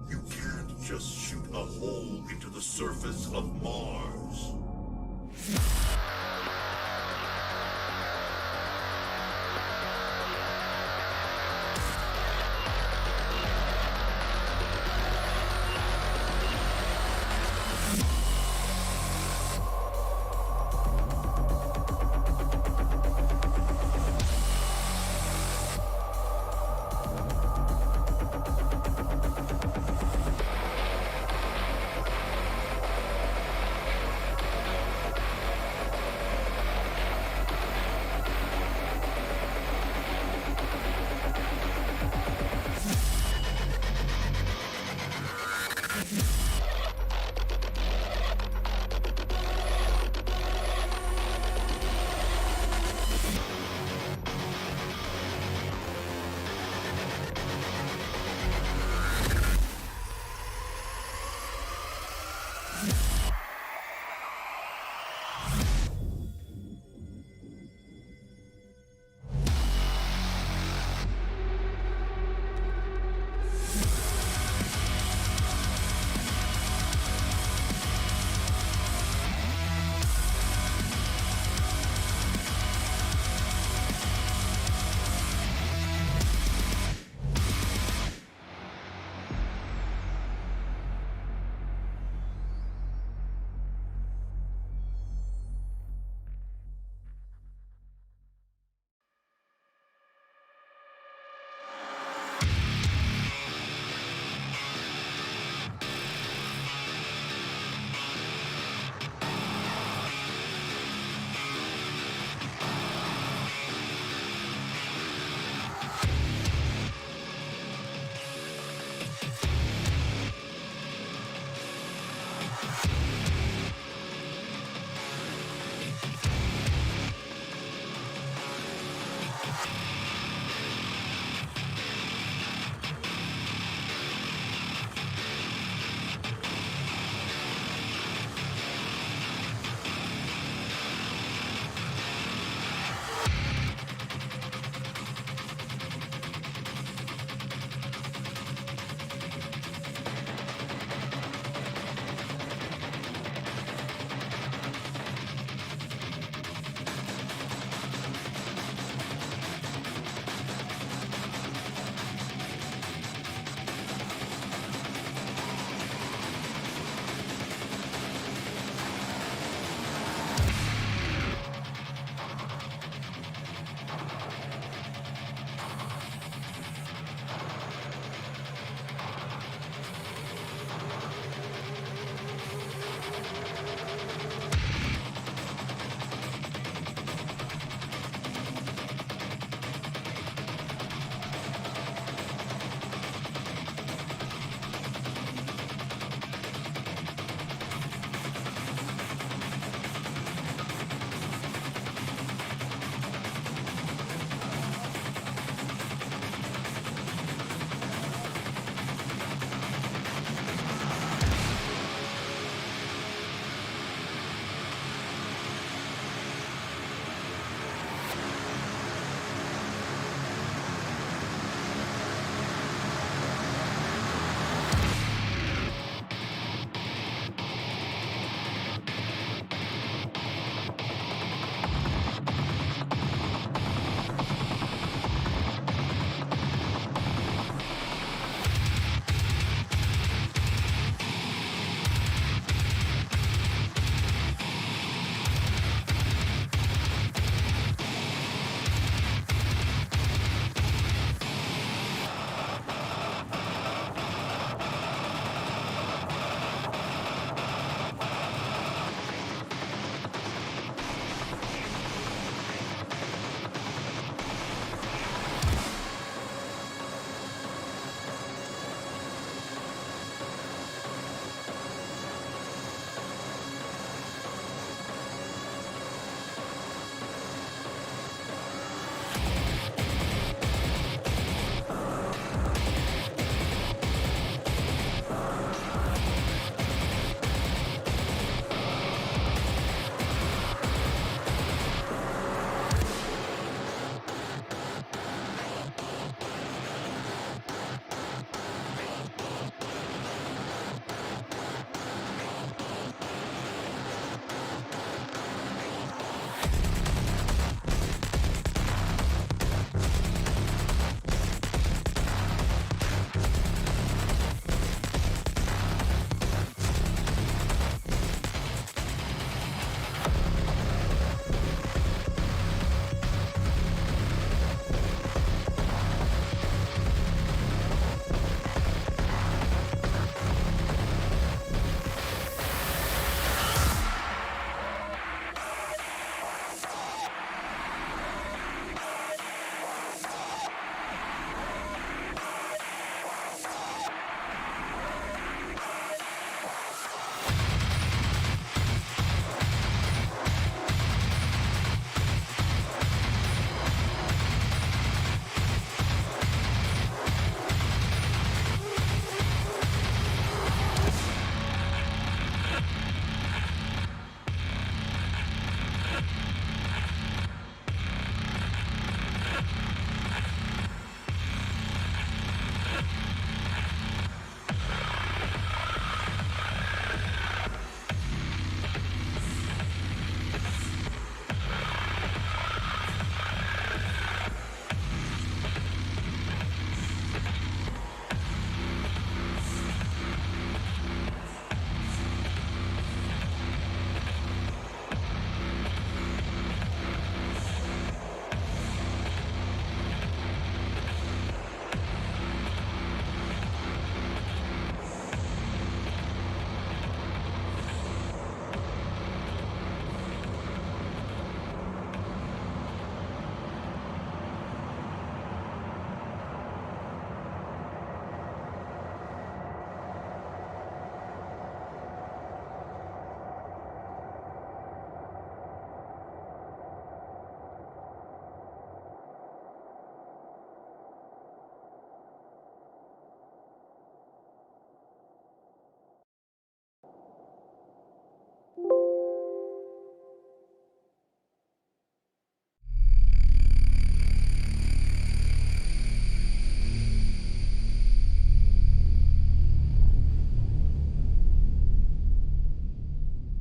You can't just shoot a hole into the surface of Mars.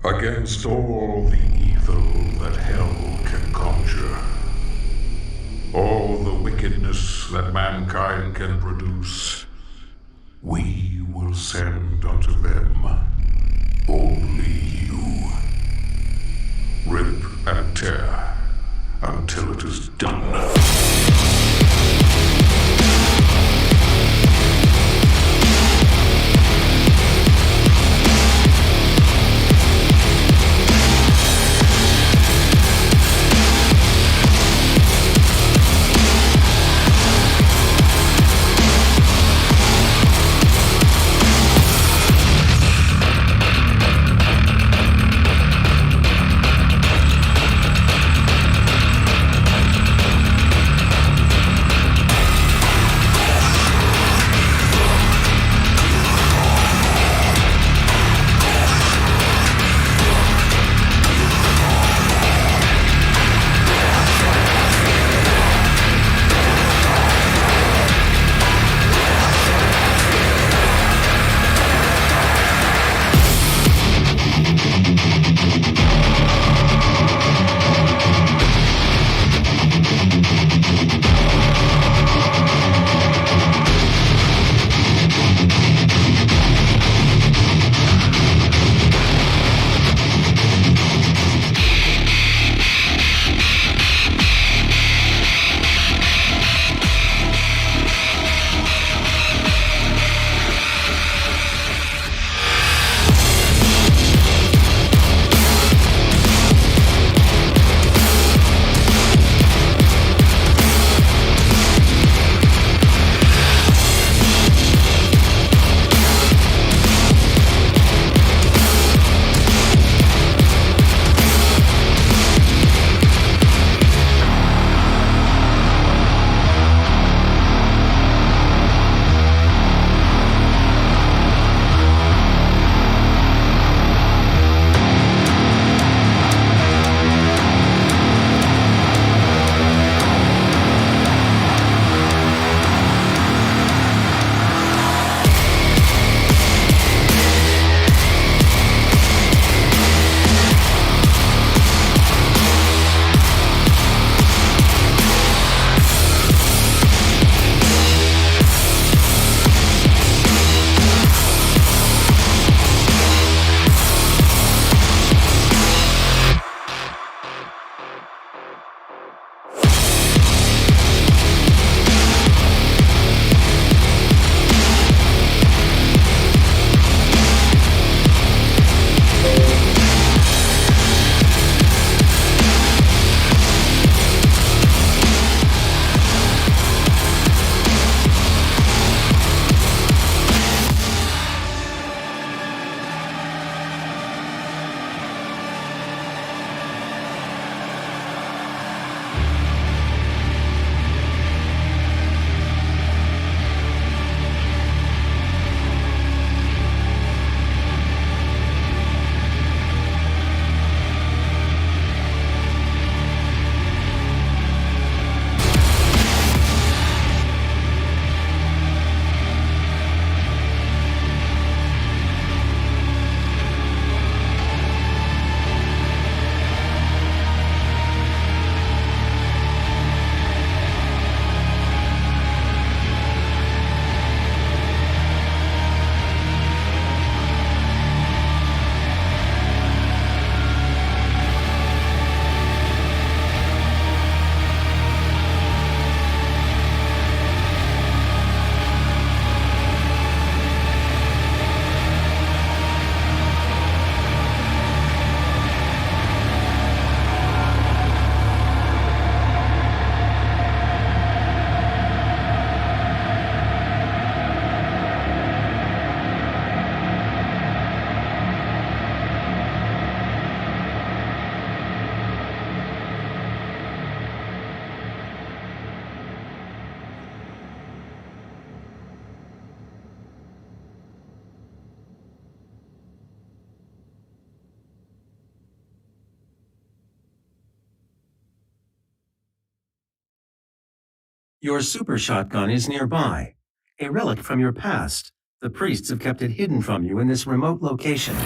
Against all the evil that hell can conjure, all the wickedness that mankind can produce, we will send unto them only you. Rip and tear until it is done. Your super shotgun is nearby, a relic from your past. The priests have kept it hidden from you in this remote location.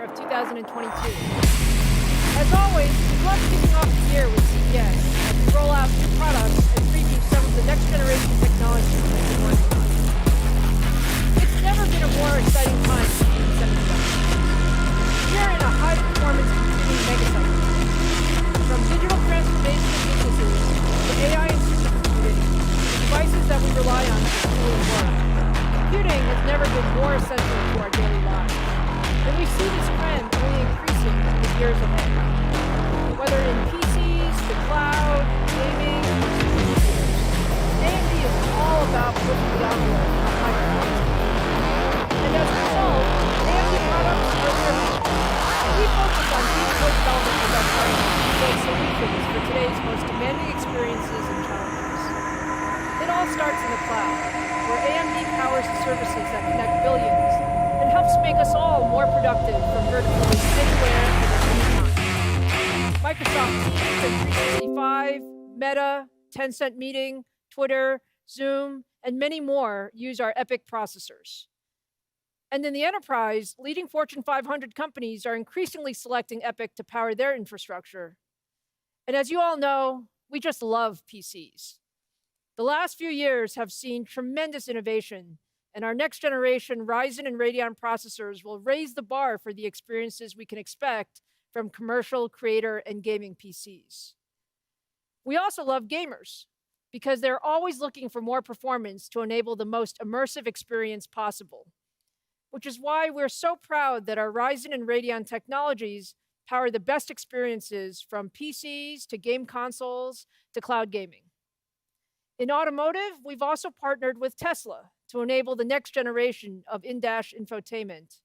of 2022. As always, we love kicking off the year with CES as we roll out new products and preview some of the next generation technology we've been working on. It's never been a more exciting time in semiconductors. We're in a high-performance computing megacycle. From digital transformation businesses to AI and supercomputing, the devices that we rely on for school and work, computing has never been more essential to our daily lives. And we see this trend only increasing in the years ahead. Whether in PCs, the cloud, gaming, or supercomputers, AMD is all about pushing the envelope on high performance. And as a result, AMD products are their mission. We focus on deep code development with our partners to build solutions for today's most demanding experiences and challenges. It all starts in the cloud, where AMD powers the services that connect billions and helps make us all more productive from virtually anywhere and at any time. Microsoft Teams and 365, Meta, Tencent Meeting, Twitter, Zoom, and many more use our EPYC processors. And in the enterprise, leading Fortune 500 companies are increasingly selecting EPYC to power their infrastructure. And as you all know, we just love PCs. The last few years have seen tremendous innovation, and our next generation Ryzen and Radeon processors will raise the bar for the experiences we can expect from commercial, creator, and gaming PCs. We also love gamers, because they're always looking for more performance to enable the most immersive experience possible, which is why we're so proud that our Ryzen and Radeon technologies power the best experiences from PCs to game consoles to cloud gaming. In automotive, we've also partnered with Tesla to enable the next generation of in-dash infotainment.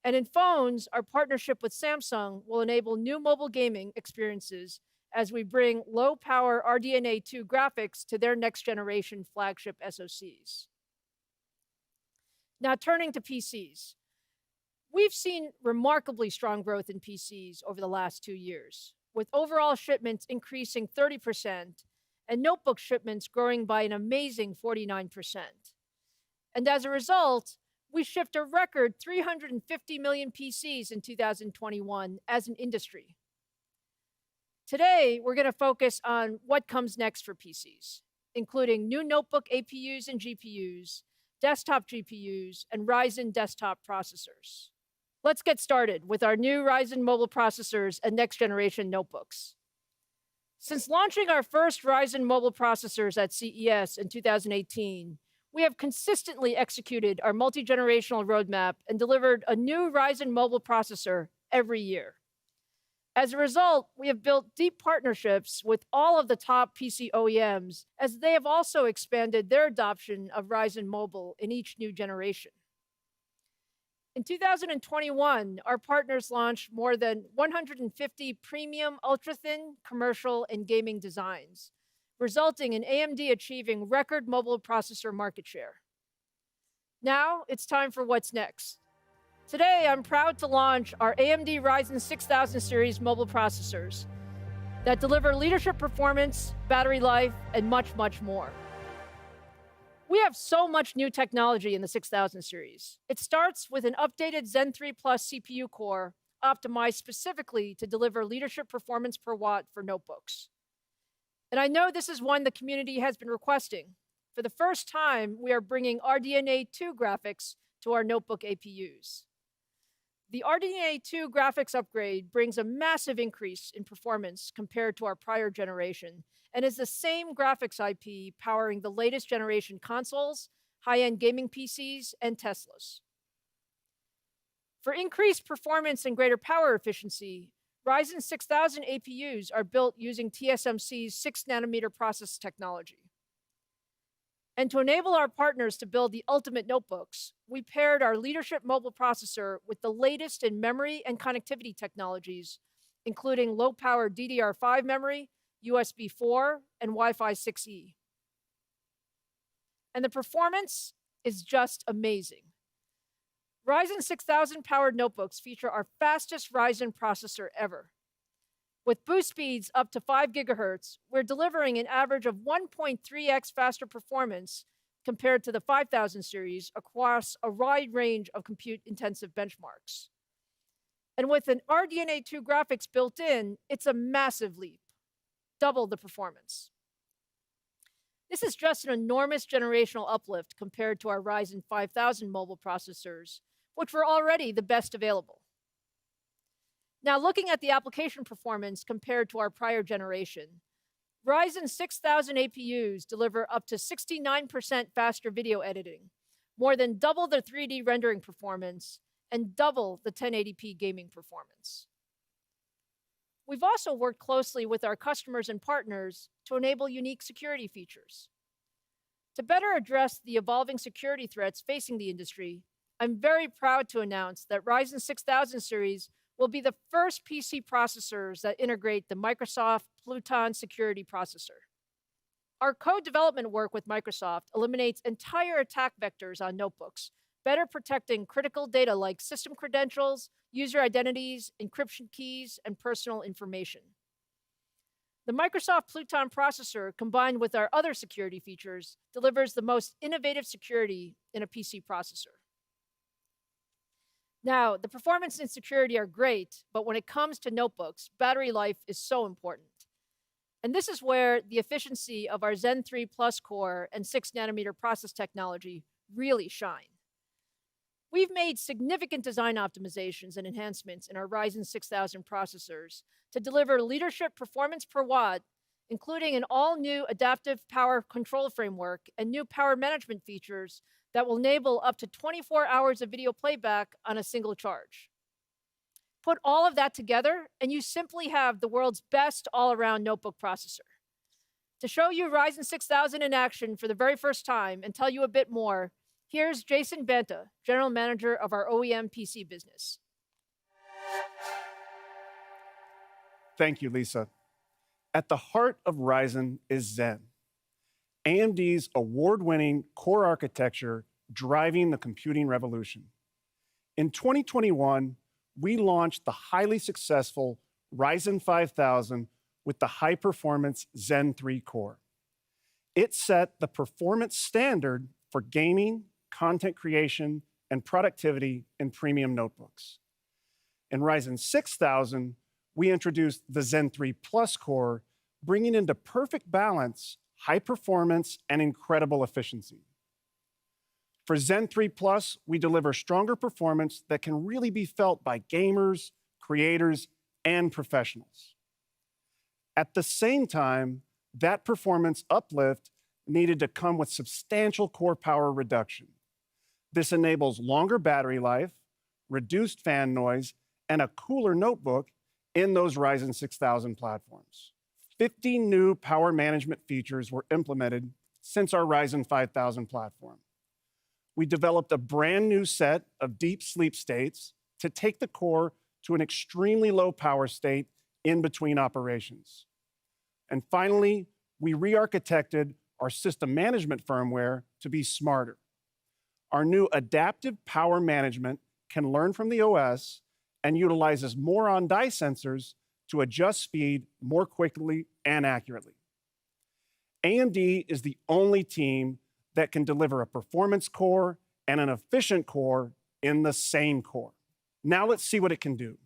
And in phones, our partnership with Samsung will enable new mobile gaming experiences as we bring low-power RDNA 2 graphics to their next-generation flagship SoCs. Now, turning to PCs. We've seen remarkably strong growth in PCs over the last 2 years, with overall shipments increasing 30% and notebook shipments growing by an amazing 49%. And as a result, we shipped a record 350 million PCs in 2021 as an industry. Today, we're going to focus on what comes next for PCs, including new notebook APUs and GPUs, desktop GPUs, and Ryzen desktop processors. Let's get started with our new Ryzen mobile processors and next-generation notebooks. Since launching our first Ryzen mobile processors at CES in 2018, we have consistently executed our multi-generational roadmap and delivered a new Ryzen mobile processor every year. As a result, we have built deep partnerships with all of the top PC OEMs, as they have also expanded their adoption of Ryzen mobile in each new generation. In 2021, our partners launched more than 150 premium ultra-thin commercial and gaming designs, resulting in AMD achieving record mobile processor market share. Now, it's time for what's next. Today, I'm proud to launch our AMD Ryzen 6000 series mobile processors that deliver leadership performance, battery life, and much, much more. We have so much new technology in the 6000 series. It starts with an updated Zen 3 Plus CPU core optimized specifically to deliver leadership performance per watt for notebooks. And I know this is one the community has been requesting. For the first time, we are bringing RDNA 2 graphics to our notebook APUs. The RDNA 2 graphics upgrade brings a massive increase in performance compared to our prior generation, and is the same graphics IP powering the latest generation consoles, high-end gaming PCs, and Teslas. For increased performance and greater power efficiency, Ryzen 6000 APUs are built using TSMC's 6nm process technology. And to enable our partners to build the ultimate notebooks, we paired our leadership mobile processor with the latest in memory and connectivity technologies, including low-power DDR5 memory, USB 4, and Wi-Fi 6E. And the performance is just amazing. Ryzen 6000 powered notebooks feature our fastest Ryzen processor ever. With boost speeds up to 5 gigahertz, we're delivering an average of 1.3x faster performance compared to the 5000 series across a wide range of compute-intensive benchmarks. And with an RDNA 2 graphics built in, it's a massive leap, double the performance. This is just an enormous generational uplift compared to our Ryzen 5000 mobile processors, which were already the best available. Now, looking at the application performance compared to our prior generation, Ryzen 6000 APUs deliver up to 69% faster video editing, more than double the 3D rendering performance, and double the 1080p gaming performance. We've also worked closely with our customers and partners to enable unique security features. To better address the evolving security threats facing the industry, I'm very proud to announce that Ryzen 6000 series will be the first PC processors that integrate the Microsoft Pluton security processor. Our co-development work with Microsoft eliminates entire attack vectors on notebooks, better protecting critical data like system credentials, user identities, encryption keys, and personal information. The Microsoft Pluton processor, combined with our other security features, delivers the most innovative security in a PC processor. Now, the performance and security are great, but when it comes to notebooks, battery life is so important. And this is where the efficiency of our Zen 3 Plus core and 6nm process technology really shine. We've made significant design optimizations and enhancements in our Ryzen 6000 processors to deliver leadership performance per watt, including an all-new adaptive power control framework and new power management features that will enable up to 24 hours of video playback on a single charge. Put all of that together, and you simply have the world's best all-around notebook processor. To show you Ryzen 6000 in action for the very first time and tell you a bit more, here's Jason Banta, General Manager of our OEM PC business. Thank you, Lisa. At the heart of Ryzen is Zen, AMD's award-winning core architecture driving the computing revolution. In 2021, we launched the highly successful Ryzen 5000 with the high-performance Zen 3 core. It set the performance standard for gaming, content creation, and productivity in premium notebooks. In Ryzen 6000, we introduced the Zen 3 Plus core, bringing into perfect balance high performance and incredible efficiency. For Zen 3 Plus, we deliver stronger performance that can really be felt by gamers, creators, and professionals. At the same time, that performance uplift needed to come with substantial core power reduction. This enables longer battery life, reduced fan noise, and a cooler notebook in those Ryzen 6000 platforms. 50 new power management features were implemented since our Ryzen 5000 platform. We developed a brand new set of deep sleep states to take the core to an extremely low power state in between operations. And finally, we re-architected our system management firmware to be smarter. Our new adaptive power management can learn from the OS and utilizes more on-die sensors to adjust speed more quickly and accurately. AMD is the only team that can deliver a performance core and an efficient core in the same core. Now let's see what it can do.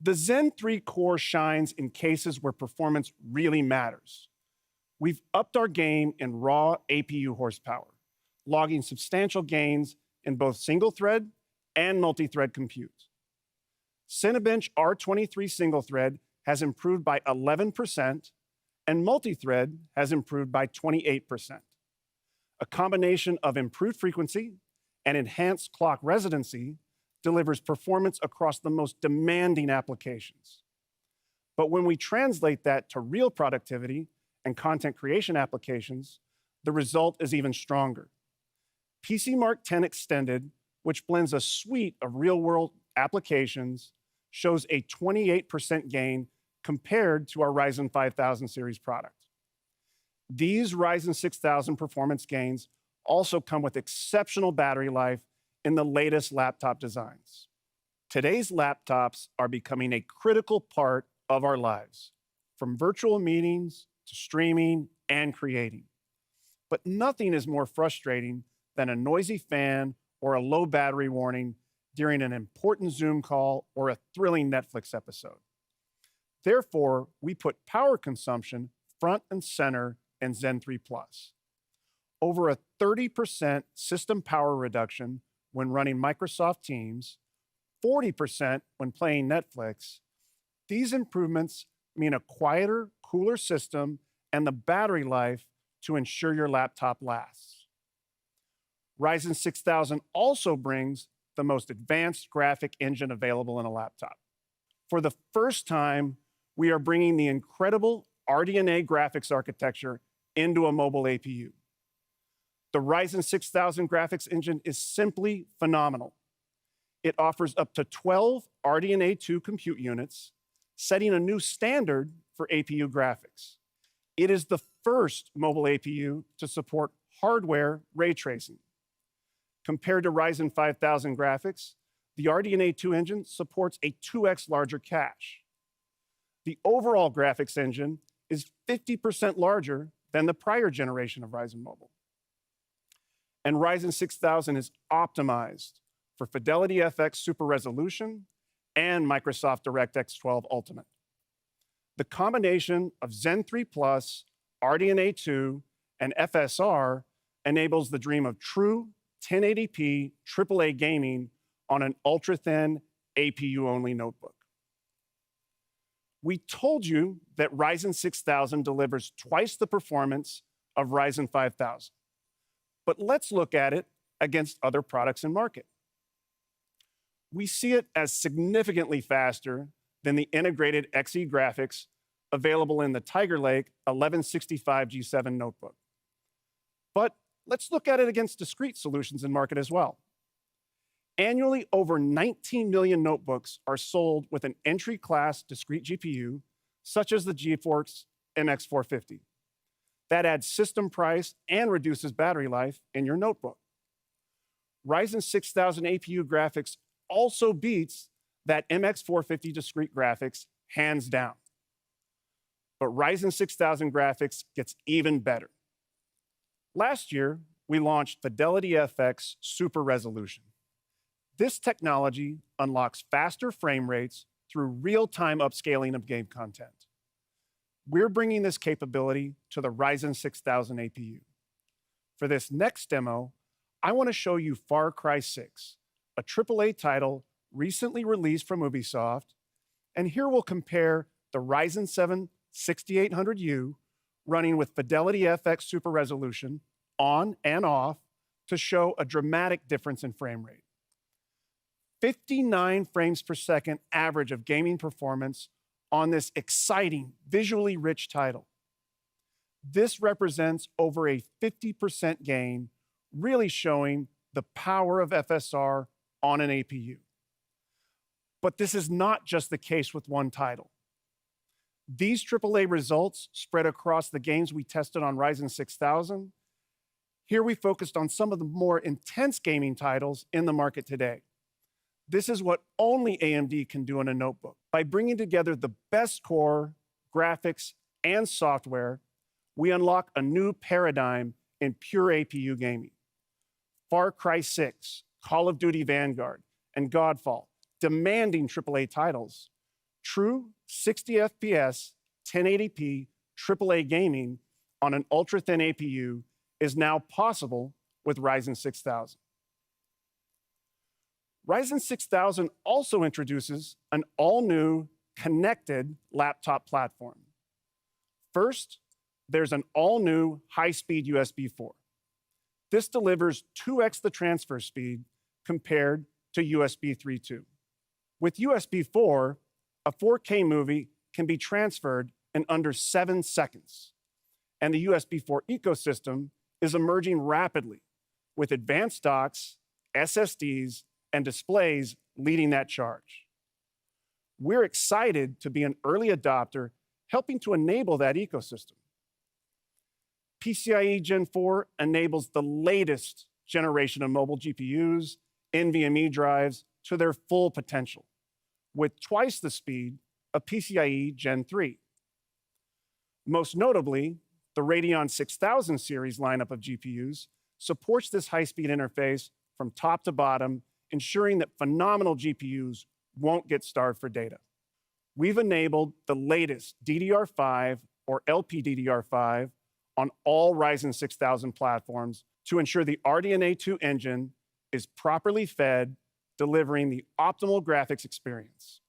The Zen 3 core shines in cases where performance really matters. We've upped our game in raw APU horsepower, logging substantial gains in both single-thread and multi-thread compute. Cinebench R23 single-thread has improved by 11%, and multi-thread has improved by 28%. A combination of improved frequency and enhanced clock residency delivers performance across the most demanding applications. But when we translate that to real productivity and content creation applications, the result is even stronger. PC Mark 10 Extended, which blends a suite of real-world applications, shows a 28% gain compared to our Ryzen 5000 series product. These Ryzen 6000 performance gains also come with exceptional battery life in the latest laptop designs. Today's laptops are becoming a critical part of our lives, from virtual meetings to streaming and creating. But nothing is more frustrating than a noisy fan or a low battery warning during an important Zoom call or a thrilling Netflix episode. Therefore, we put power consumption front and center in Zen 3 Plus. Over a 30% system power reduction when running Microsoft Teams, 40% when playing Netflix. These improvements mean a quieter, cooler system and the battery life to ensure your laptop lasts. Ryzen 6000 also brings the most advanced graphic engine available in a laptop. For the first time, we are bringing the incredible RDNA graphics architecture into a mobile APU. The Ryzen 6000 graphics engine is simply phenomenal. It offers up to 12 RDNA 2 compute units, setting a new standard for APU graphics. It is the first mobile APU to support hardware ray tracing. Compared to Ryzen 5000 graphics, the RDNA 2 engine supports a 2x larger cache. The overall graphics engine is 50% larger than the prior generation of Ryzen Mobile. And Ryzen 6000 is optimized for Fidelity FX Super Resolution and Microsoft DirectX 12 Ultimate. The combination of Zen 3 Plus, RDNA 2, and FSR enables the dream of true 1080p AAA gaming on an ultra-thin APU-only notebook. We told you that Ryzen 6000 delivers twice the performance of Ryzen 5000. But let's look at it against other products in market. We see it as significantly faster than the integrated Xe graphics available in the Tiger Lake 1165 G7 notebook. But let's look at it against discrete solutions in market as well. Annually, over 19 million notebooks are sold with an entry-class discrete GPU, such as the GeForce MX450. That adds system price and reduces battery life in your notebook. Ryzen 6000 APU graphics also beats that MX450 discrete graphics hands down. But Ryzen 6000 graphics gets even better. Last year, we launched Fidelity FX Super Resolution. This technology unlocks faster frame rates through real-time upscaling of game content. We're bringing this capability to the Ryzen 6000 APU. For this next demo, I want to show you Far Cry 6, a AAA title recently released from Ubisoft, and here we'll compare the Ryzen 7 6800U running with Fidelity FX Super Resolution on and off to show a dramatic difference in frame rate. 59 frames per second average of gaming performance on this exciting, visually rich title. This represents over a 50% gain, really showing the power of FSR on an APU. But this is not just the case with one title. These AAA results spread across the games we tested on Ryzen 6000. Here we focused on some of the more intense gaming titles in the market today. This is what only AMD can do in a notebook. By bringing together the best core, graphics, and software, we unlock a new paradigm in pure APU gaming. Far Cry 6, Call of Duty Vanguard, and Godfall, demanding AAA titles. True 60 FPS, 1080p AAA gaming on an ultra-thin APU is now possible with Ryzen 6000. Ryzen 6000 also introduces an all-new connected laptop platform. First, there's an all-new high-speed USB 4. This delivers 2x the transfer speed compared to USB 3.2. With USB 4, a 4K movie can be transferred in under 7 seconds. And the USB 4 ecosystem is emerging rapidly with advanced docks, SSDs, and displays leading that charge. We're excited to be an early adopter, helping to enable that ecosystem. PCIe Gen 4 enables the latest generation of mobile GPUs, NVMe drives to their full potential, with twice the speed of PCIe Gen 3. Most notably, the Radeon 6000 series lineup of GPUs supports this high-speed interface from top to bottom ensuring that phenomenal GPUs won't get starved for data. We've enabled the latest DDR5 or LPDDR5 on all Ryzen 6000 platforms to ensure the RDNA 2 engine is properly fed, delivering the optimal graphics experience.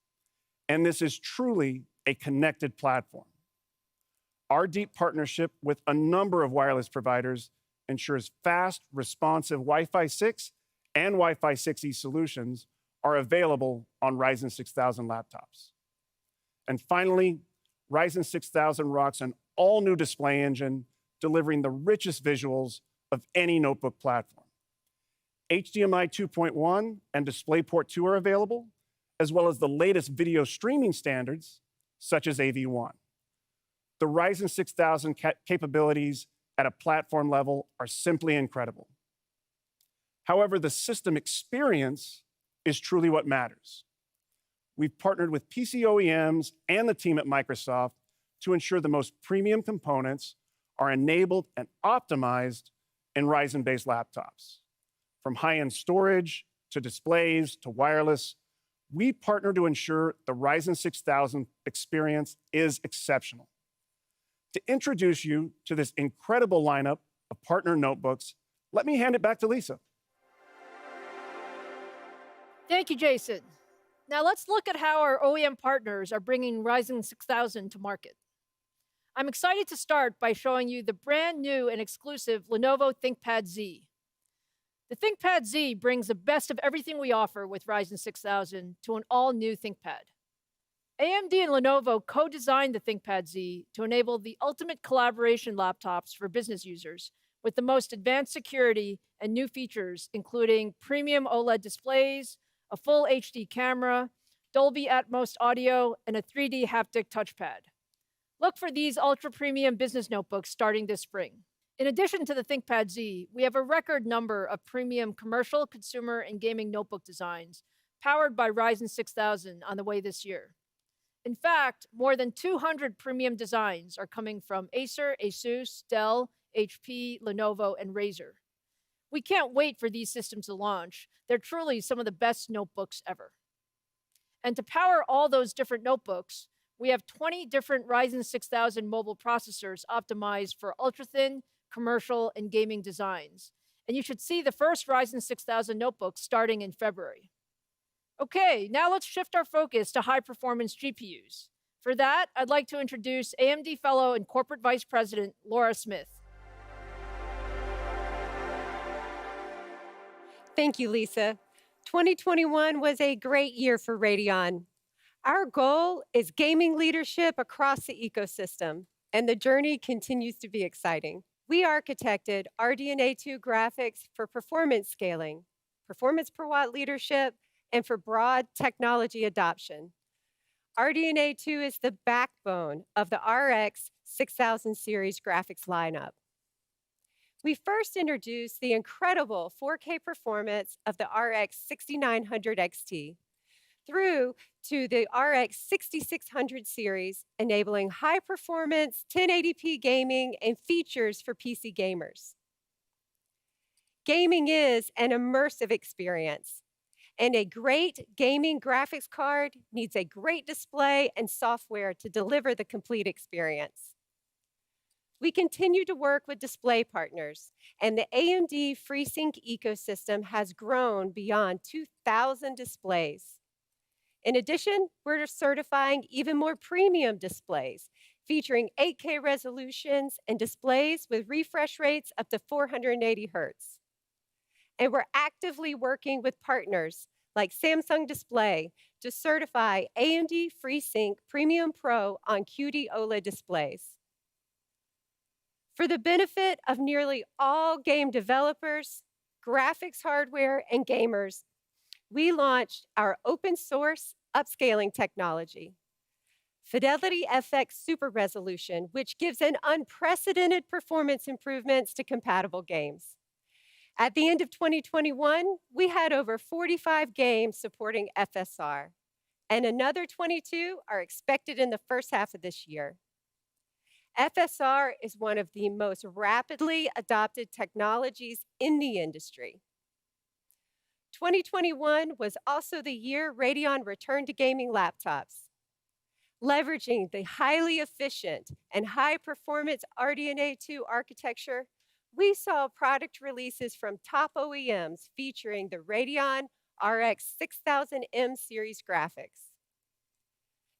And this is truly a connected platform. Our deep partnership with a number of wireless providers ensures fast, responsive Wi-Fi 6 and Wi-Fi 6E solutions are available on Ryzen 6000 laptops. And finally, Ryzen 6000 rocks an all-new display engine, delivering the richest visuals of any notebook platform. HDMI 2.1 and DisplayPort 2 are available, as well as the latest video streaming standards, such as AV1. The Ryzen 6000 capabilities at a platform level are simply incredible. However, the system experience is truly what matters. We've partnered with PC OEMs and the team at Microsoft to ensure the most premium components are enabled and optimized in Ryzen-based laptops. From high-end storage to displays to wireless, we partner to ensure the Ryzen 6000 experience is exceptional. To introduce you to this incredible lineup of partner notebooks, let me hand it back to Lisa. Thank you, Jason. Now let's look at how our OEM partners are bringing Ryzen 6000 to market. I'm excited to start by showing you the brand new and exclusive Lenovo ThinkPad Z. The ThinkPad Z brings the best of everything we offer with Ryzen 6000 to an all-new ThinkPad. AMD and Lenovo co-designed the ThinkPad Z to enable the ultimate collaboration laptops for business users with the most advanced security and new features, including premium OLED displays, a full HD camera, Dolby Atmos audio, and a 3D haptic touchpad. Look for these ultra-premium business notebooks starting this spring. In addition to the ThinkPad Z, we have a record number of premium commercial, consumer, and gaming notebook designs powered by Ryzen 6000 on the way this year. In fact, more than 200 premium designs are coming from Acer, Asus, Dell, HP, Lenovo, and Razer. We can't wait for these systems to launch. They're truly some of the best notebooks ever. And to power all those different notebooks, we have 20 different Ryzen 6000 mobile processors optimized for ultra-thin, commercial, and gaming designs. And you should see the first Ryzen 6000 notebooks starting in February. Okay, now let's shift our focus to high-performance GPUs. For that, I'd like to introduce AMD Fellow and Corporate Vice President, Laura Smith. Thank you, Lisa. 2021 was a great year for Radeon. Our goal is gaming leadership across the ecosystem, and the journey continues to be exciting. We architected RDNA 2 graphics for performance scaling, performance per watt leadership, and for broad technology adoption. RDNA 2 is the backbone of the RX 6000 series graphics lineup. We first introduced the incredible 4K performance of the RX 6900 XT through to the RX 6600 series, enabling high performance 1080p gaming and features for PC gamers. Gaming is an immersive experience, and a great gaming graphics card needs a great display and software to deliver the complete experience. We continue to work with display partners, and the AMD FreeSync ecosystem has grown beyond 2,000 displays. In addition, we're certifying even more premium displays, featuring 8K resolutions and displays with refresh rates up to 480 Hz. And we're actively working with partners like Samsung Display to certify AMD FreeSync Premium Pro on QD OLED displays. For the benefit of nearly all game developers, graphics hardware, and gamers, we launched our open source upscaling technology, Fidelity FX Super Resolution, which gives an unprecedented performance improvements to compatible games. At the end of 2021, we had over 45 games supporting FSR, and another 22 are expected in the first half of this year. FSR is one of the most rapidly adopted technologies in the industry. 2021 was also the year Radeon returned to gaming laptops. Leveraging the highly efficient and high-performance RDNA 2 architecture, we saw product releases from top OEMs featuring the Radeon RX 6000M series graphics.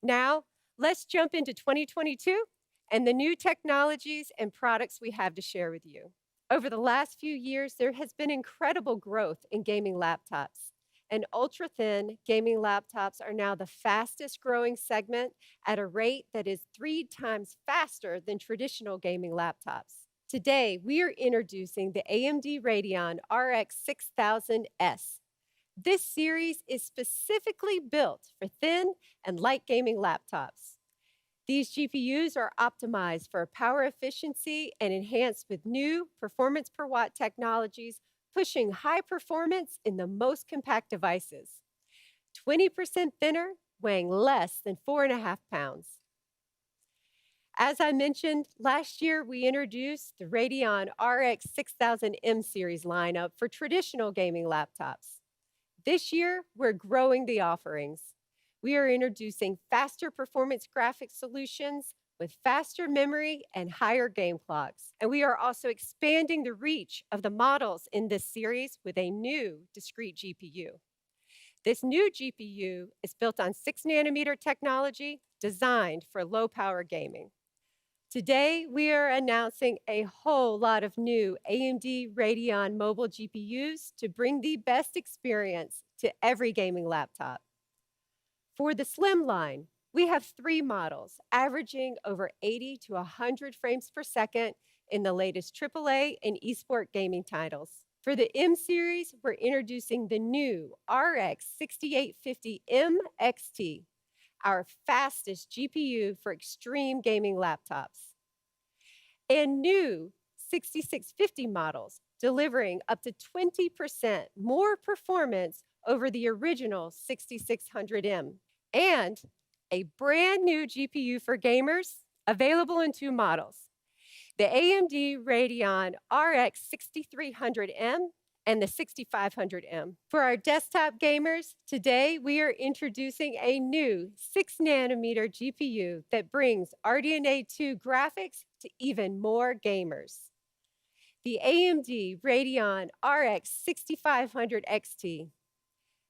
Now, let's jump into 2022 and the new technologies and products we have to share with you. Over the last few years, there has been incredible growth in gaming laptops, and ultra-thin gaming laptops are now the fastest growing segment at a rate that is 3 times faster than traditional gaming laptops. Today, we are introducing the AMD Radeon RX 6000S. This series is specifically built for thin and light gaming laptops. These GPUs are optimized for power efficiency and enhanced with new performance per watt technologies, pushing high performance in the most compact devices. 20% thinner, weighing less than 4.5 pounds. As I mentioned, last year we introduced the Radeon RX 6000M series lineup for traditional gaming laptops. This year, we're growing the offerings. We are introducing faster performance graphics solutions with faster memory and higher game clocks. And we are also expanding the reach of the models in this series with a new discrete GPU. This new GPU is built on 6nm technology designed for low power gaming. Today, we are announcing a whole lot of new AMD Radeon mobile GPUs to bring the best experience to every gaming laptop. For the Slim line, we have 3 models, averaging over 80 to 100 frames per second in the latest AAA and eSport gaming titles. For the M series, we're introducing the new RX 6850M XT, our fastest GPU for extreme gaming laptops. And new 6650 models, delivering up to 20% more performance over the original 6600M. And a brand new GPU for gamers, available in 2 models, the AMD Radeon RX 6300M and the 6500M. For our desktop gamers, today we are introducing a new 6nm GPU that brings RDNA 2 graphics to even more gamers. The AMD Radeon RX 6500 XT.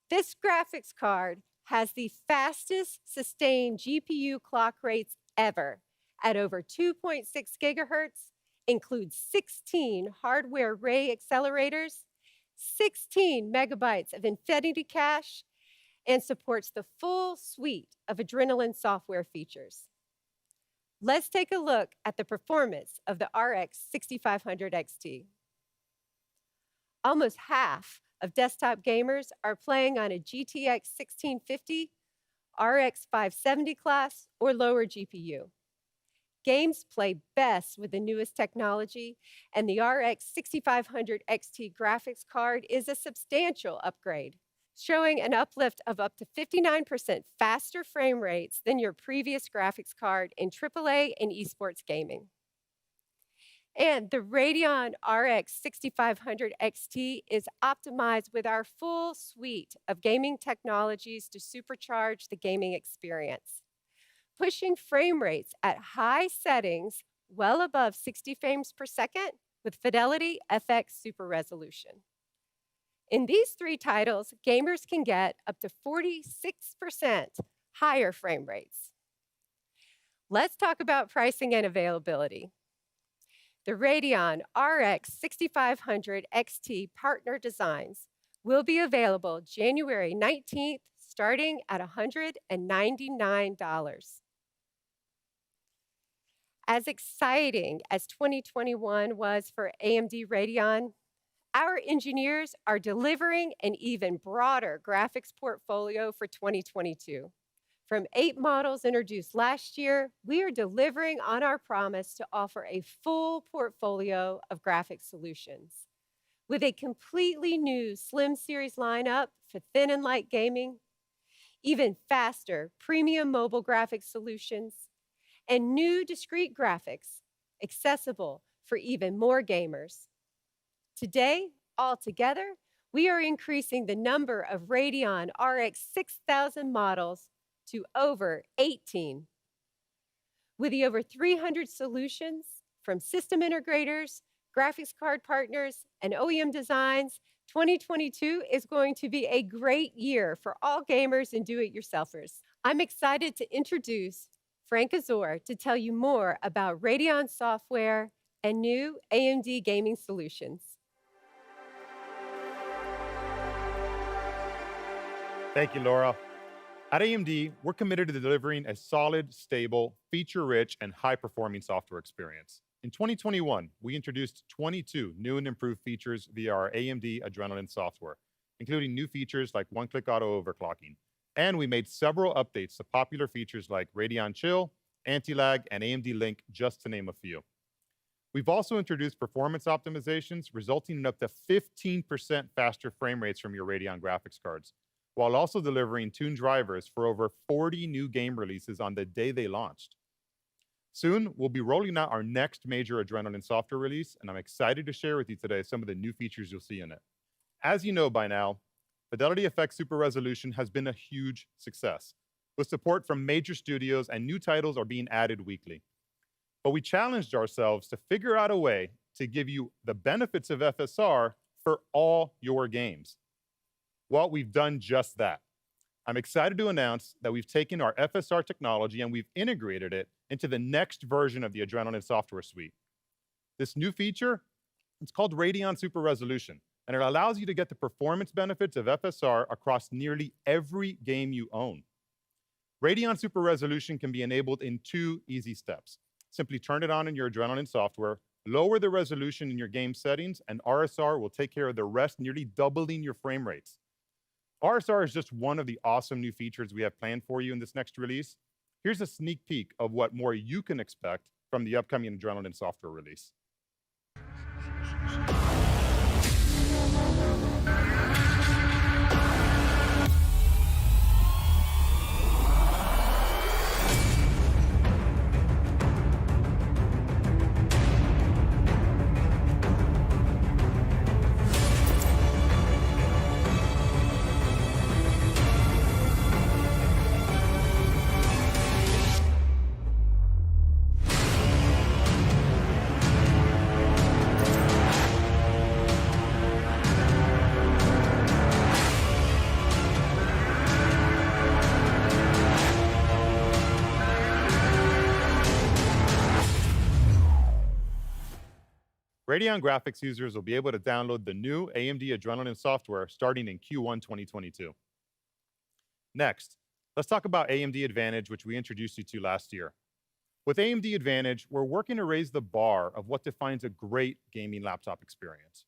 This graphics card has the fastest sustained GPU clock rates ever at over 2.6 gigahertz, includes 16 hardware ray accelerators, 16 megabytes of Infinity Cache, and supports the full suite of Adrenalin software features. Let's take a look at the performance of the RX 6500 XT. Almost half of desktop gamers are playing on a GTX 1650, RX 570 class, or lower GPU. Games play best with the newest technology, and the RX 6500 XT graphics card is a substantial upgrade, showing an uplift of up to 59% faster frame rates than your previous graphics card in AAA and esports gaming. And the Radeon RX 6500 XT is optimized with our full suite of gaming technologies to supercharge the gaming experience, pushing frame rates at high settings well above 60 frames per second with Fidelity FX Super Resolution. In these 3 titles, gamers can get up to 46% higher frame rates. Let's talk about pricing and availability. The Radeon RX 6500 XT partner designs will be available January 19th, starting at $199. As exciting as 2021 was for AMD Radeon, our engineers are delivering an even broader graphics portfolio for 2022. From 8 models introduced last year, we are delivering on our promise to offer a full portfolio of graphics solutions. With a completely new Slim series lineup for thin and light gaming, even faster premium mobile graphics solutions, and new discrete graphics accessible for even more gamers. Today, all together, We are increasing the number of Radeon RX 6000 models to over 18. With the over 300 solutions from system integrators, graphics card partners, and OEM designs, 2022 is going to be a great year for all gamers and do-it-yourselfers. I'm excited to introduce Frank Azor to tell you more about Radeon software and new AMD gaming solutions. Thank you, Laura. At AMD, we're committed to delivering a solid, stable, feature-rich, and high-performing software experience. In 2021, we introduced 22 new and improved features via our AMD Adrenalin software, including new features like one-click auto overclocking. And we made several updates to popular features like Radeon Chill, Anti-Lag, and AMD Link, just to name a few. We've also introduced performance optimizations, resulting in up to 15% faster frame rates from your Radeon graphics cards, while also delivering tuned drivers for over 40 new game releases on the day they launched. Soon, we'll be rolling out our next major Adrenalin software release, and I'm excited to share with you today some of the new features you'll see in it. As you know by now, Fidelity FX Super Resolution has been a huge success, with support from major studios and new titles are being added weekly. But we challenged ourselves to figure out a way to give you the benefits of FSR for all your games. Well, we've done just that. I'm excited to announce that we've taken our FSR technology and we've integrated it into the next version of the Adrenalin software suite. This new feature, it's called Radeon Super Resolution, and it allows you to get the performance benefits of FSR across nearly every game you own. Radeon Super Resolution can be enabled in 2 easy steps. Simply turn it on in your Adrenalin software, lower the resolution in your game settings, and RSR will take care of the rest, nearly doubling your frame rates. RSR is just one of the awesome new features we have planned for you in this next release. Here's a sneak peek of what more you can expect from the upcoming Adrenalin software release. Radeon graphics users will be able to download the new AMD Adrenalin software starting in Q1 2022. Next, let's talk about AMD Advantage, which we introduced you to last year. With AMD Advantage, we're working to raise the bar of what defines a great gaming laptop experience.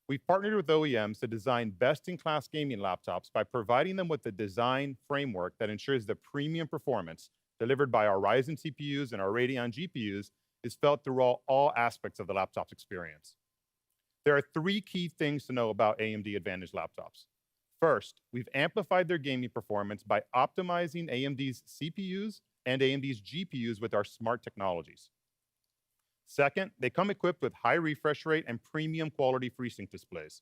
We've partnered with OEMs to design best-in-class gaming laptops by providing them with the design framework that ensures the premium performance delivered by our Ryzen CPUs and our Radeon GPUs is felt through all aspects of the laptop's experience. There are 3 key things to know about AMD Advantage laptops. First, we've amplified their gaming performance by optimizing AMD's CPUs and AMD's GPUs with our smart technologies. Second, they come equipped with high refresh rate and premium quality FreeSync displays.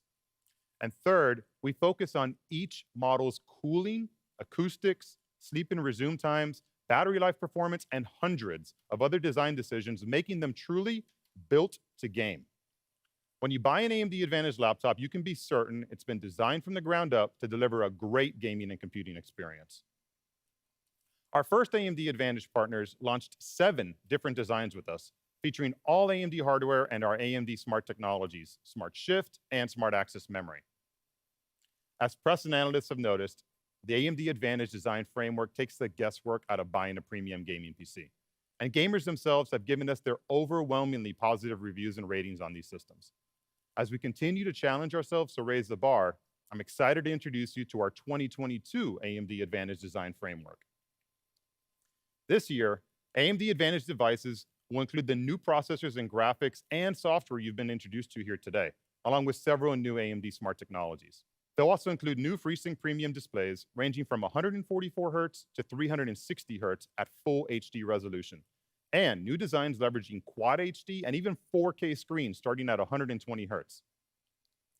And third, we focus on each model's cooling, acoustics, sleep and resume times, battery life performance, and hundreds of other design decisions, making them truly built to game. When you buy an AMD Advantage laptop, you can be certain it's been designed from the ground up to deliver a great gaming and computing experience. Our first AMD Advantage partners launched 7 different designs with us, featuring all AMD hardware and our AMD smart technologies, Smart Shift and Smart Access Memory. As press and analysts have noticed, the AMD Advantage design framework takes the guesswork out of buying a premium gaming PC. And gamers themselves have given us their overwhelmingly positive reviews and ratings on these systems. As we continue to challenge ourselves to raise the bar, I'm excited to introduce you to our 2022 AMD Advantage design framework. This year, AMD Advantage devices will include the new processors and graphics and software you've been introduced to here today, along with several new AMD smart technologies. They'll also include new FreeSync premium displays ranging from 144 Hz to 360 Hz at full HD resolution, and new designs leveraging Quad HD and even 4K screens starting at 120 Hz.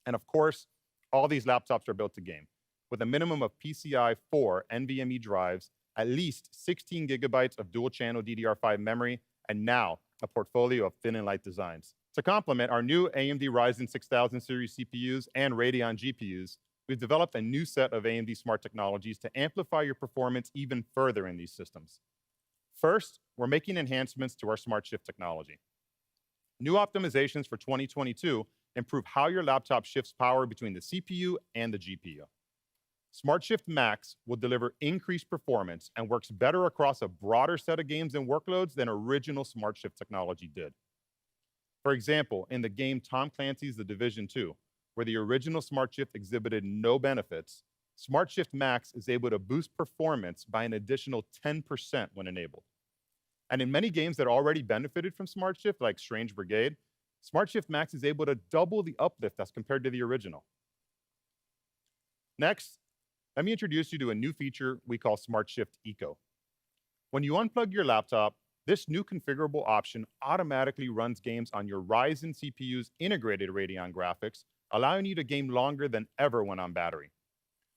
And of course, All these laptops are built to game, with a minimum of PCI 4 NVMe drives, at least 16 gigabytes of dual-channel DDR5 memory, and now a portfolio of thin and light designs. To complement our new AMD Ryzen 6000 series CPUs and Radeon GPUs, we've developed a new set of AMD smart technologies to amplify your performance even further in these systems. First, we're making enhancements to our Smart Shift technology. New optimizations for 2022 improve how your laptop shifts power between the CPU and the GPU. Smart Shift Max will deliver increased performance and works better across a broader set of games and workloads than original Smart Shift technology did. For example, in the game Tom Clancy's The Division 2, where the original Smart Shift exhibited no benefits, Smart Shift Max is able to boost performance by an additional 10% when enabled. And in many games that already benefited from Smart Shift, like Strange Brigade, Smart Shift Max is able to double the uplift as compared to the original. Next, let me introduce you to a new feature we call Smart Shift Eco. When you unplug your laptop, this new configurable option automatically runs games on your Ryzen CPU's integrated Radeon graphics, allowing you to game longer than ever when on battery.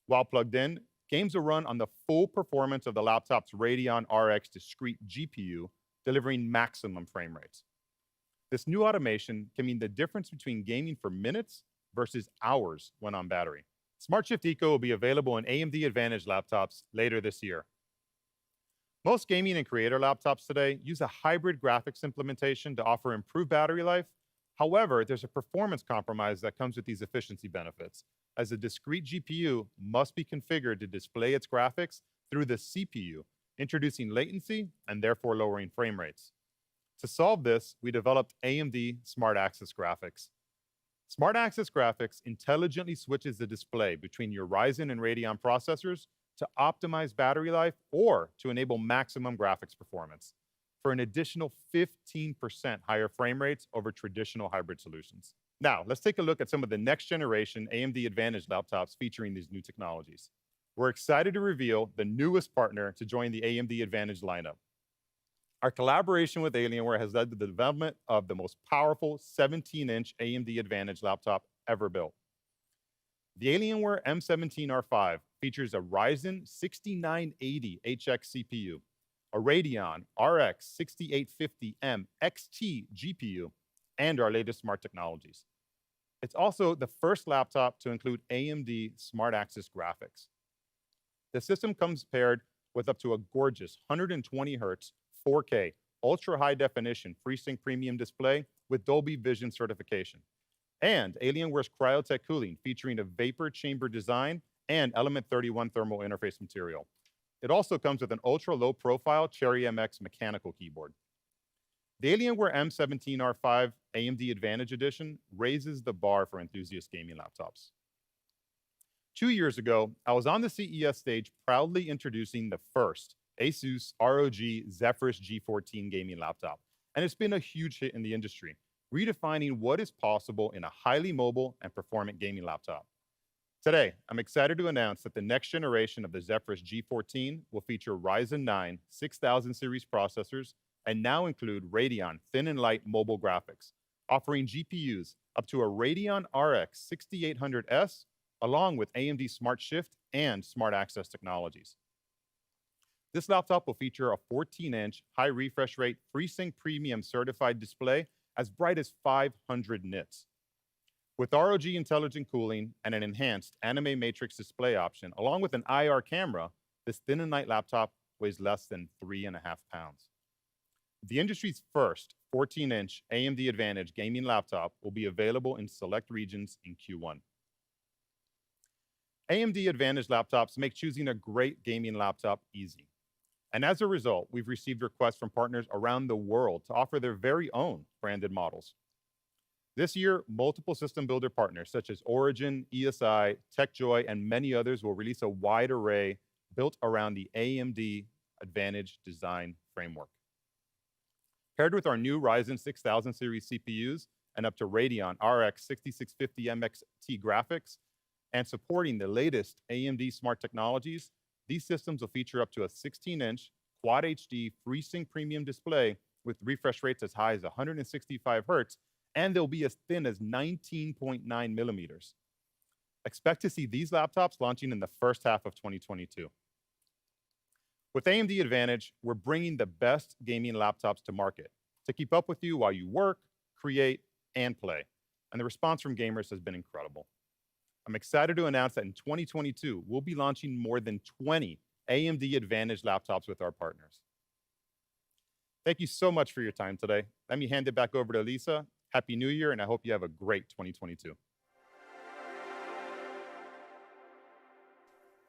While plugged in, games will run on the full performance of the laptop's Radeon RX discrete GPU, delivering maximum frame rates. This new automation can mean the difference between gaming for minutes versus hours when on battery. Smart Shift Eco will be available in AMD Advantage laptops later this year. Most gaming and creator laptops today use a hybrid graphics implementation to offer improved battery life. However, there's a performance compromise that comes with these efficiency benefits, as a discrete GPU must be configured to display its graphics through the CPU, introducing latency and therefore lowering frame rates. To solve this, we developed AMD Smart Access Graphics. Smart Access Graphics intelligently switches the display between your Ryzen and Radeon processors to optimize battery life or to enable maximum graphics performance for an additional 15% higher frame rates over traditional hybrid solutions. Now, let's take a look at some of the next generation AMD Advantage laptops featuring these new technologies. We're excited to reveal the newest partner to join the AMD Advantage lineup. Our collaboration with Alienware has led to the development of the most powerful 17-inch AMD Advantage laptop ever built. The Alienware M17R5 features a Ryzen 6980 HX CPU, a Radeon RX 6850M XT GPU, and our latest smart technologies. It's also the first laptop to include AMD Smart Access Graphics. The system comes paired with up to a gorgeous 120 Hz 4K ultra high definition FreeSync premium display with Dolby Vision certification, and Alienware's Cryotech cooling featuring a vapor chamber design and Element 31 thermal interface material. It also comes with an ultra low profile Cherry MX mechanical keyboard. The Alienware M17R5 AMD Advantage Edition raises the bar for enthusiast gaming laptops. 2 years ago, I was on the CES stage proudly introducing the first Asus ROG Zephyrus G14 gaming laptop, and it's been a huge hit in the industry, redefining what is possible in a highly mobile and performant gaming laptop. Today, I'm excited to announce that the next generation of the Zephyrus G14 will feature Ryzen 9 6000 series processors and now include Radeon thin and light mobile graphics, offering GPUs up to a Radeon RX 6800S, along with AMD Smart Shift and Smart Access technologies. This laptop will feature a 14-inch high refresh rate FreeSync Premium certified display as bright as 500 nits. With ROG intelligent cooling and an enhanced anime matrix display option, along with an IR camera, this thin and light laptop weighs less than 3.5 pounds. The industry's first 14-inch AMD Advantage gaming laptop will be available in select regions in Q1. AMD Advantage laptops make choosing a great gaming laptop easy. And as a result, we've received requests from partners around the world to offer their very own branded models. This year, multiple system builder partners such as Origin, ESI, TechJoy, and many others will release a wide array built around the AMD Advantage design framework. Paired with our new Ryzen 6000 series CPUs and up to Radeon RX 6650M XT graphics, and supporting the latest AMD smart technologies, these systems will feature up to a 16-inch Quad HD FreeSync premium display with refresh rates as high as 165 Hz, and they'll be as thin as 19.9 millimeters. Expect to see these laptops launching in the first half of 2022. With AMD Advantage, we're bringing the best gaming laptops to market to keep up with you while you work, create, and play. And the response from gamers has been incredible. I'm excited to announce that in 2022, we'll be launching more than 20 AMD Advantage laptops with our partners. Thank you so much for your time today. Let me hand it back over to Lisa. Happy New Year, and I hope you have a great 2022.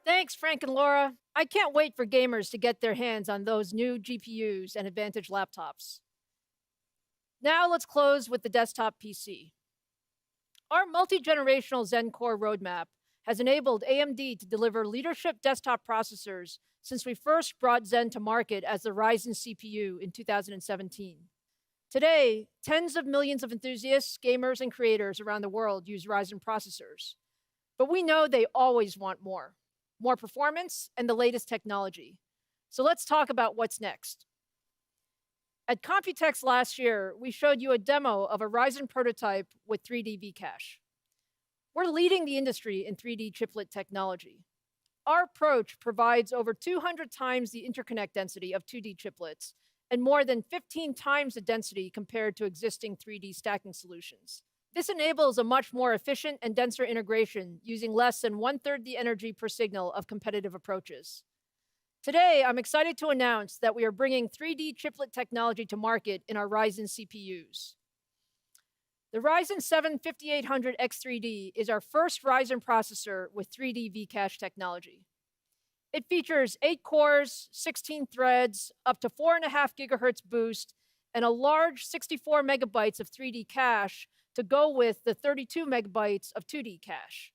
Thanks, Frank and Laura. I can't wait for gamers to get their hands on those new GPUs and Advantage laptops. Now let's close with the desktop PC. Our multi-generational Zen Core roadmap has enabled AMD to deliver leadership desktop processors since we first brought Zen to market as the Ryzen CPU in 2017. Today, tens of millions of enthusiasts, gamers, and creators around the world use Ryzen processors. But we know they always want more performance, and the latest technology. So let's talk about what's next. At Computex last year, we showed you a demo of a Ryzen prototype with 3D V-Cache. We're leading the industry in 3D chiplet technology. Our approach provides over 200 times the interconnect density of 2D chiplets and more than 15 times the density compared to existing 3D stacking solutions. This enables a much more efficient and denser integration using less than 1/3 the energy per signal of competitive approaches. Today, I'm excited to announce that we are bringing 3D chiplet technology to market in our Ryzen CPUs. The Ryzen 7 5800X3D is our first Ryzen processor with 3D V-Cache technology. It features 8 cores, 16 threads, up to 4.5 gigahertz boost, and a large 64 megabytes of 3D cache to go with the 32 megabytes of 2D cache.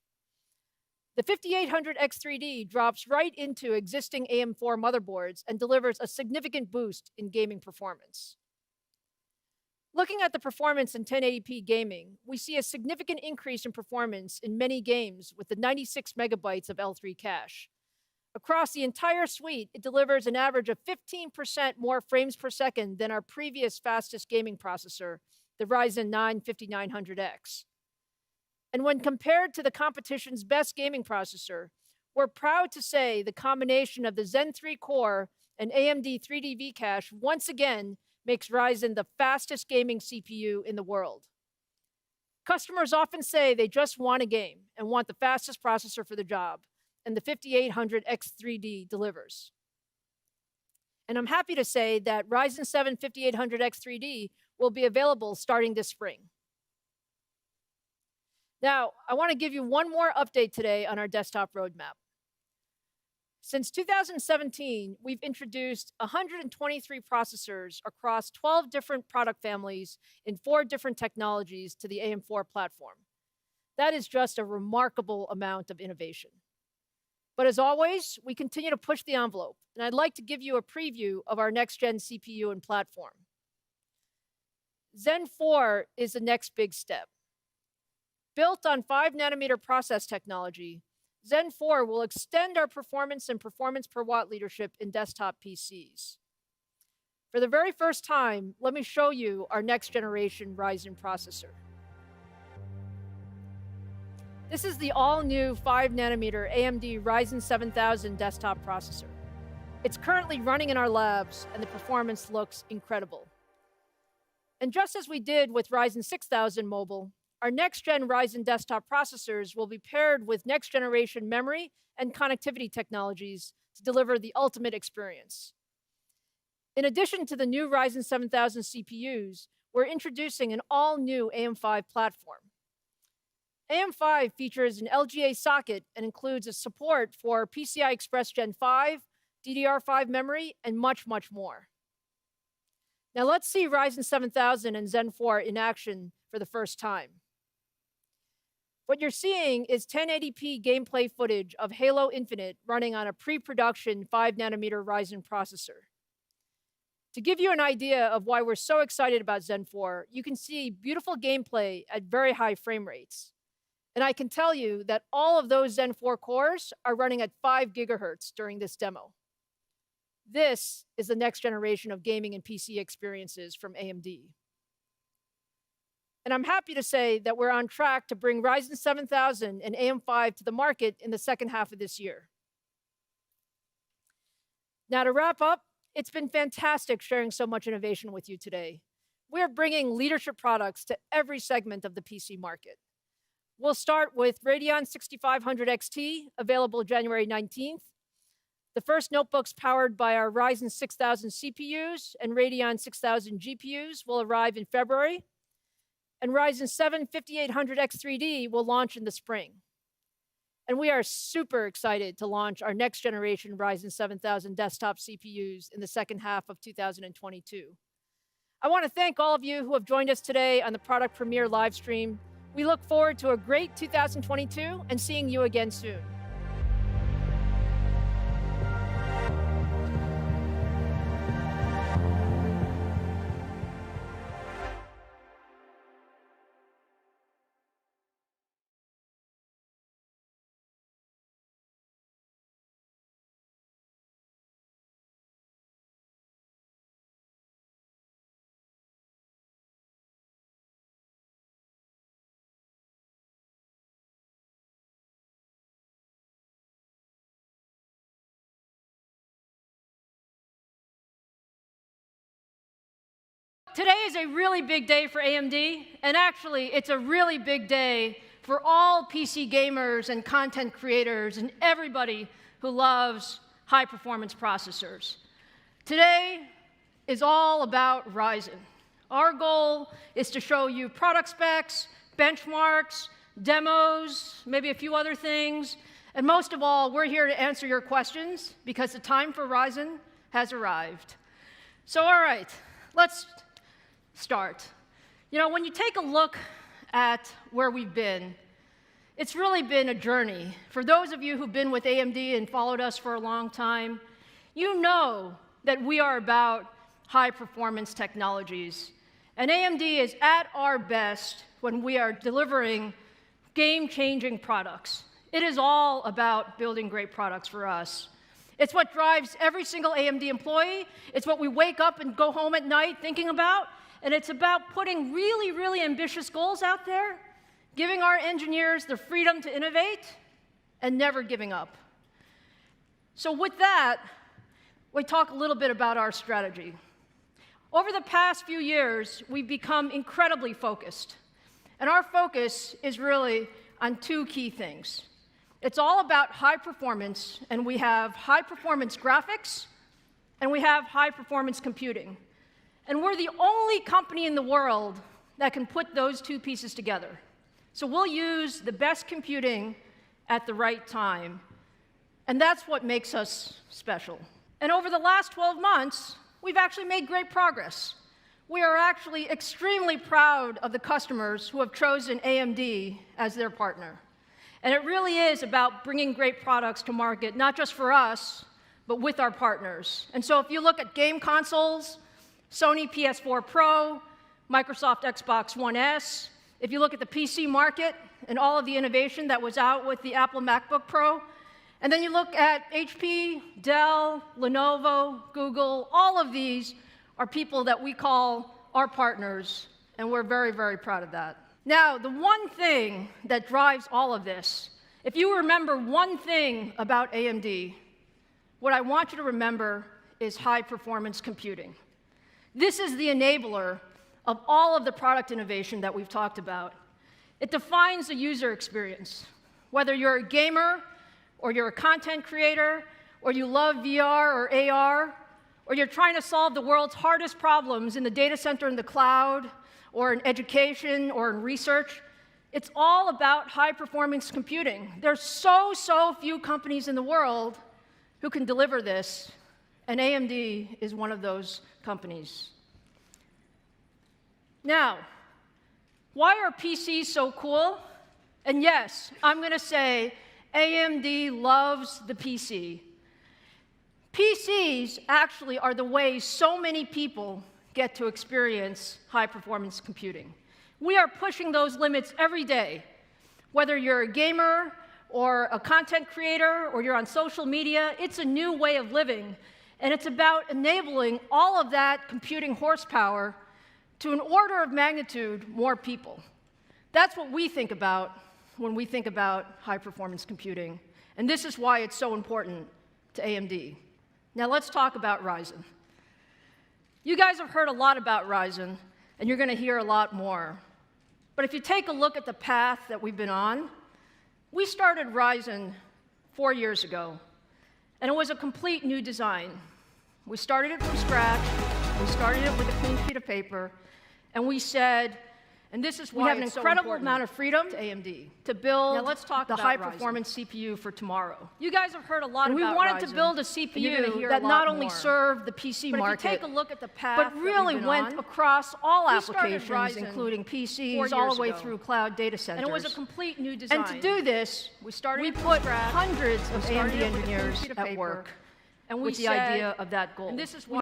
The 5800X3D drops right into existing AM4 motherboards and delivers a significant boost in gaming performance. Looking at the performance in 1080p gaming, we see a significant increase in performance in many games with the 96 megabytes of L3 cache. Across the entire suite, it delivers an average of 15% more frames per second than our previous fastest gaming processor, the Ryzen 9 5900X. And when compared to the competition's best gaming processor, we're proud to say the combination of the Zen 3 core and AMD 3D V-Cache once again makes Ryzen the fastest gaming CPU in the world. Customers often say they just want a game and want the fastest processor for the job, and the 5800X3D delivers. And I'm happy to say that Ryzen 7 5800X3D will be available starting this spring. Now, I want to give you one more update today on our desktop roadmap. Since 2017, we've introduced 123 processors across 12 different product families in 4 different technologies to the AM4 platform. That is just a remarkable amount of innovation. But as always, we continue to push the envelope, and I'd like to give you a preview of our next-gen CPU and platform. Zen 4 is the next big step. Built on 5-nanometer process technology, Zen 4 will extend our performance and performance per watt leadership in desktop PCs. For the very first time, let me show you our next-generation Ryzen processor. This is the all-new 5-nanometer AMD Ryzen 7000 desktop processor. It's currently running in our labs, and the performance looks incredible. And just as we did with Ryzen 6000 mobile, our next-gen Ryzen desktop processors will be paired with next-generation memory and connectivity technologies to deliver the ultimate experience. In addition to the new Ryzen 7000 CPUs, we're introducing an all-new AM5 platform. AM5 features an LGA socket and includes a support for PCI Express Gen 5, DDR5 memory, and much, much more. Now let's see Ryzen 7000 and Zen 4 in action for the first time. What you're seeing is 1080p gameplay footage of Halo Infinite running on a pre-production 5-nanometer Ryzen processor. To give you an idea of why we're so excited about Zen 4, you can see beautiful gameplay at very high frame rates. And I can tell you that all of those Zen 4 cores are running at 5 gigahertz during this demo. This is the next generation of gaming and PC experiences from AMD. And I'm happy to say that we're on track to bring Ryzen 7000 and AM5 to the market in the second half of this year. Now, to wrap up, it's been fantastic sharing so much innovation with you today. We're bringing leadership products to every segment of the PC market. We'll start with Radeon 6500 XT, available January 19th. The first notebooks powered by our Ryzen 6000 CPUs and Radeon 6000 GPUs will arrive in February. And Ryzen 7 5800X3D will launch in the spring. And we are super excited to launch our next generation Ryzen 7000 desktop CPUs in the second half of 2022. I want to thank all of you who have joined us today on the Product Premiere live stream. We look forward to a great 2022 and seeing you again soon. Today is a really big day for AMD, and actually, it's a really big day for all PC gamers and content creators and everybody who loves high-performance processors. Today is all about Ryzen. Our goal is to show you product specs, benchmarks, demos, maybe a few other things, and most of all, we're here to answer your questions because the time for Ryzen has arrived. So, all right, let's start. You know, when you take a look at where we've been, it's really been a journey. For those of you who've been with AMD and followed us for a long time, you know that we are about high-performance technologies. And AMD is at our best when we are delivering game-changing products. It is all about building great products for us. It's what drives every single AMD employee. It's what we wake up and go home at night thinking about. And it's about putting really, really ambitious goals out there, giving our engineers the freedom to innovate, and never giving up. So with that, we talk a little bit about our strategy. Over the past few years, we've become incredibly focused. And our focus is really on two key things. It's all about high performance, and we have high performance graphics, and we have high performance computing. And we're the only company in the world that can put those two pieces together. So we'll use the best computing at the right time. And that's what makes us special. And over the last 12 months, we've actually made great progress. We are actually extremely proud of the customers who have chosen AMD as their partner. And it really is about bringing great products to market, not just for us, but with our partners. And so if you look at game consoles, Sony PS4 Pro, Microsoft Xbox One S. If you look at the PC market and all of the innovation that was out with the Apple MacBook Pro, and then you look at HP, Dell, Lenovo, Google, all of these are people that we call our partners, and we're very, very proud of that. Now, the one thing that drives all of this, if you remember one thing about AMD, what I want you to remember is high-performance computing. This is the enabler of all of the product innovation that we've talked about. It defines the user experience. Whether you're a gamer, or you're a content creator, or you love VR or AR, or you're trying to solve the world's hardest problems in the data center in the cloud, or in education, or in research, it's all about high-performance computing. There's so few companies in the world who can deliver this, and AMD is one of those companies. Now, why are PCs so cool? And yes, I'm going to say AMD loves the PC. PCs actually are the way so many people get to experience high-performance computing. We are pushing those limits every day. Whether you're a gamer or a content creator or you're on social media, it's a new way of living. And it's about enabling all of that computing horsepower to an order of magnitude more people. That's what we think about when we think about high-performance computing, and this is why it's so important to AMD. Now let's talk about Ryzen. You guys have heard a lot about Ryzen, and you're going to hear a lot more. But if you take a look at the path that we've been on, we started Ryzen 4 years ago, and it was a complete new design. We started it from scratch, we started it with a clean sheet of paper, and we said, and this is why we have an incredible amount of freedom to AMD to build the high-performance CPU for tomorrow. You guys have heard a lot about Ryzen. We wanted to build a CPU that not only served the PC market, but if you take a look at the path but really went across all applications, including PCs, all the way through cloud data centers. And it was a complete new design. And to do this, we put hundreds of AMD engineers at work, and with the idea of that goal. And this is why